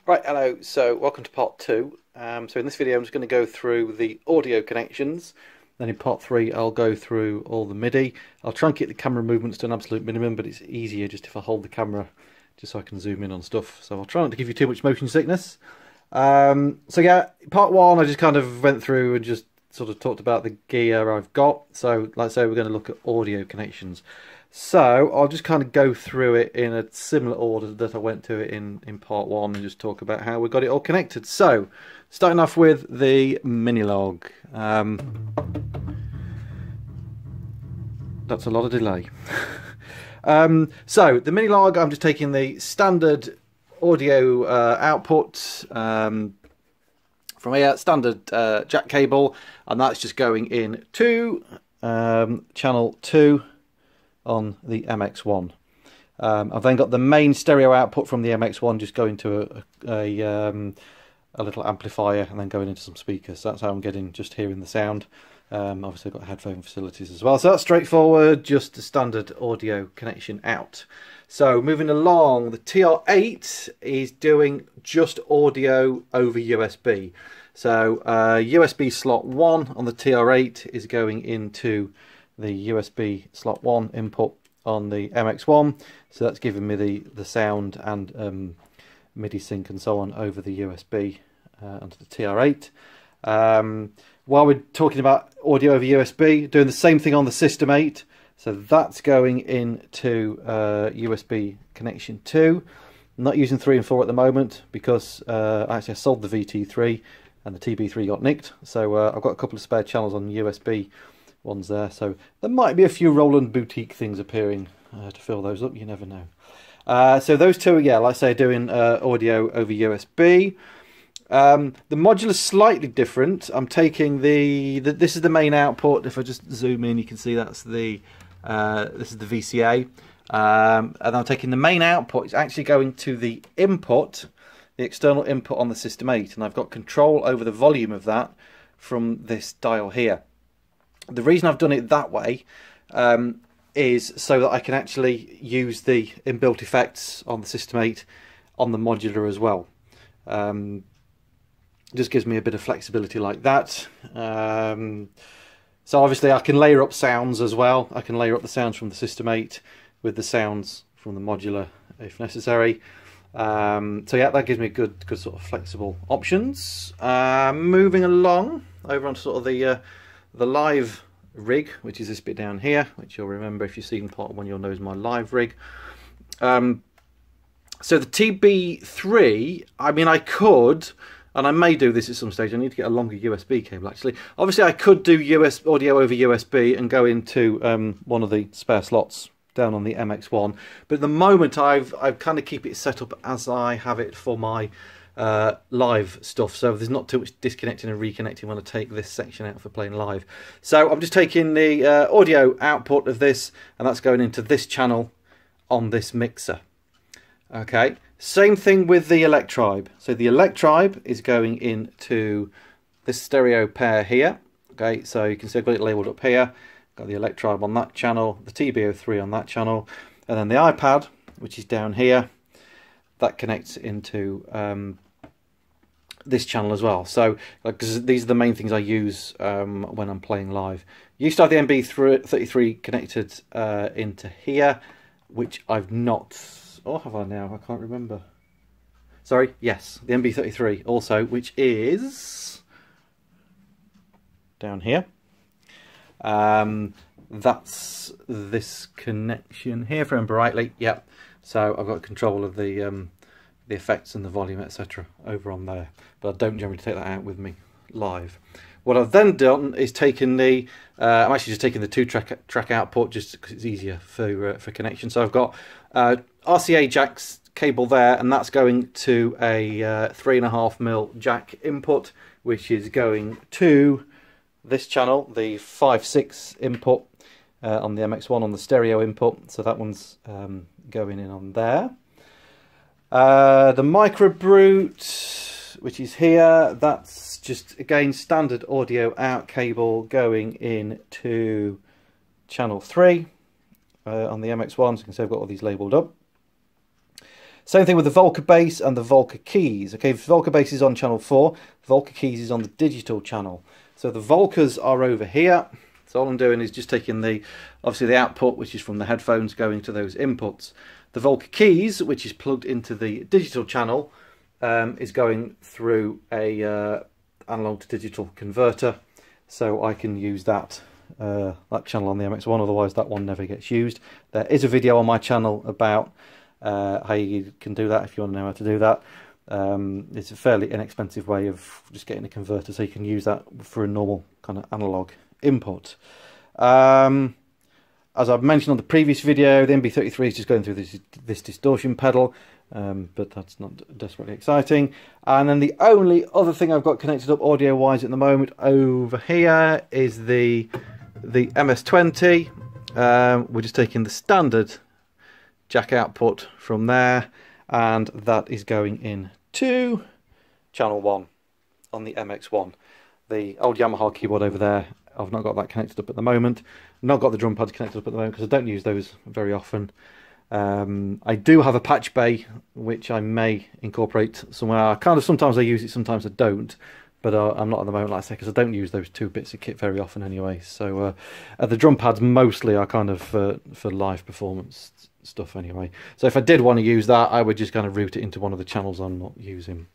Right, hello, so welcome to part two. So in this video I'm just going to go through the audio connections. Then in part three I'll go through all the MIDI. I'll try and keep the camera movements to an absolute minimum, but it's easier just if I hold the camera just so I can zoom in on stuff. So I'll try not to give you too much motion sickness. So yeah, part one I just kind of went through and just sort of talked about the gear I've got. So like I say, we're going to look at audio connections. So I'll just kind of go through it in a similar order that I went to it in part one and just talk about how we got it all connected. So starting off with the Minilog. That's a lot of delay. So the Minilog, I'm just taking the standard audio output from here, standard jack cable, and that's just going in to channel 2 on the MX1. I've then got the main stereo output from the MX1 just going to a little amplifier and then going into some speakers. So that's how I'm getting just hearing the sound. Obviously I've got headphone facilities as well. So that's straightforward, just a standard audio connection out. So moving along, the TR8 is doing just audio over USB. So USB slot 1 on the TR8 is going into the USB slot 1 input on the MX1, so that's giving me the sound and MIDI sync and so on over the USB onto the TR8. While we're talking about audio over USB, doing the same thing on the System 8, so that's going into USB connection 2. I'm not using 3 and 4 at the moment because actually I sold the VT3 and the TB3 got nicked, so I've got a couple of spare channels on USB ones there, so there might be a few Roland boutique things appearing to fill those up, you never know. So those two, yeah, like I say, doing audio over USB. The modular's slightly different. I'm taking this is the main output. If I just zoom in, you can see that's the this is the VCA, and I'm taking the main output. It's actually going to the input, the external input on the System 8, and I've got control over the volume of that from this dial here. The reason I've done it that way is so that I can actually use the inbuilt effects on the System 8 on the modular as well. Just gives me a bit of flexibility like that. So obviously I can layer up sounds as well. I can layer up the sounds from the System 8 with the sounds from the modular if necessary. So yeah, that gives me good sort of flexible options. Moving along over onto sort of the live rig, which is this bit down here, which you'll remember if you've seen part one, you'll know is my live rig. So the TB3, I mean, I could, and I may do this at some stage, I need to get a longer USB cable actually. Obviously I could do audio over USB and go into one of the spare slots down on the MX1, but at the moment I've kind of keep it set up as I have it for my live stuff, so there's not too much disconnecting and reconnecting when I take this section out for playing live. So I'm just taking the audio output of this, and that's going into this channel on this mixer. Okay, same thing with the Electribe. So the Electribe is going into this stereo pair here. Okay, so you can see I've got it labelled up here. Got the Electribe on that channel, the TB03 on that channel, and then the iPad, which is down here, that connects into this channel as well. So these are the main things I use when I'm playing live. Used to have the MB33 connected into here, which I've not, or have I now? I can't remember. Sorry, yes, the MB33 also, which is down here. That's this connection here, if I remember rightly. Yep. So I've got control of the effects and the volume, etc. over on there, but I don't generally take that out with me live. What I've then done is taken the I'm actually just taking the 2-track output just because it's easier for connection. So I've got RCA jacks cable there, and that's going to a 3.5mm jack input, which is going to this channel, the 5.6 input on the MX1 on the stereo input. So that one's going in on there. The Micro Brute, which is here, that's just again standard audio out cable going in to channel 3 on the MX1. So you can see I've got all these labelled up. Same thing with the Volca bass and the Volca keys. Okay, Volca bass is on channel 4, Volca keys is on the digital channel. So the Volcas are over here. So all I'm doing is just taking obviously the output, which is from the headphones, going to those inputs. The Volca keys, which is plugged into the digital channel, is going through a analog to digital converter, so I can use that channel on the MX-1. Otherwise that one never gets used. There is a video on my channel about how you can do that if you want to know how to do that. It's a fairly inexpensive way of just getting a converter so you can use that for a normal kind of analog input. As I've mentioned on the previous video, the MB33 is just going through this distortion pedal, but that's not desperately exciting. And then the only other thing I've got connected up audio wise at the moment over here is the MS-20. We're just taking the standard jack output from there, and that is going into channel 1 on the MX-1. The old Yamaha keyboard over there, I've not got that connected up at the moment. Not got the drum pads connected up at the moment because I don't use those very often. I do have a patch bay which I may incorporate somewhere. Sometimes I use it, sometimes I don't, but I'm not at the moment, like I say, because I don't use those two bits of kit very often anyway. So the drum pads mostly are kind of for live performance stuff anyway. So if I did want to use that, I would just kind of route it into one of the channels I'm not using.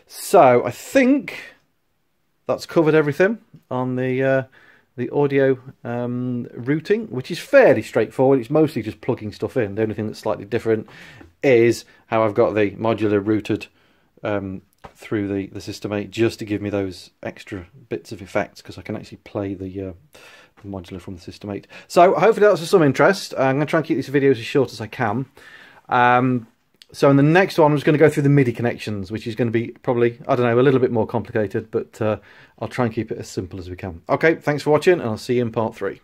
So I think that's covered everything on the audio routing, which is fairly straightforward. It's mostly just plugging stuff in. The only thing that's slightly different is how I've got the modular routed through the System 8, just to give me those extra bits of effects, because I can actually play the modular from the System 8. So hopefully that was of some interest. I'm going to try and keep these videos as short as I can. So in the next one, I'm just going to go through the MIDI connections, which is going to be probably, I don't know, a little bit more complicated, but I'll try and keep it as simple as we can. Okay, thanks for watching, and I'll see you in part 3.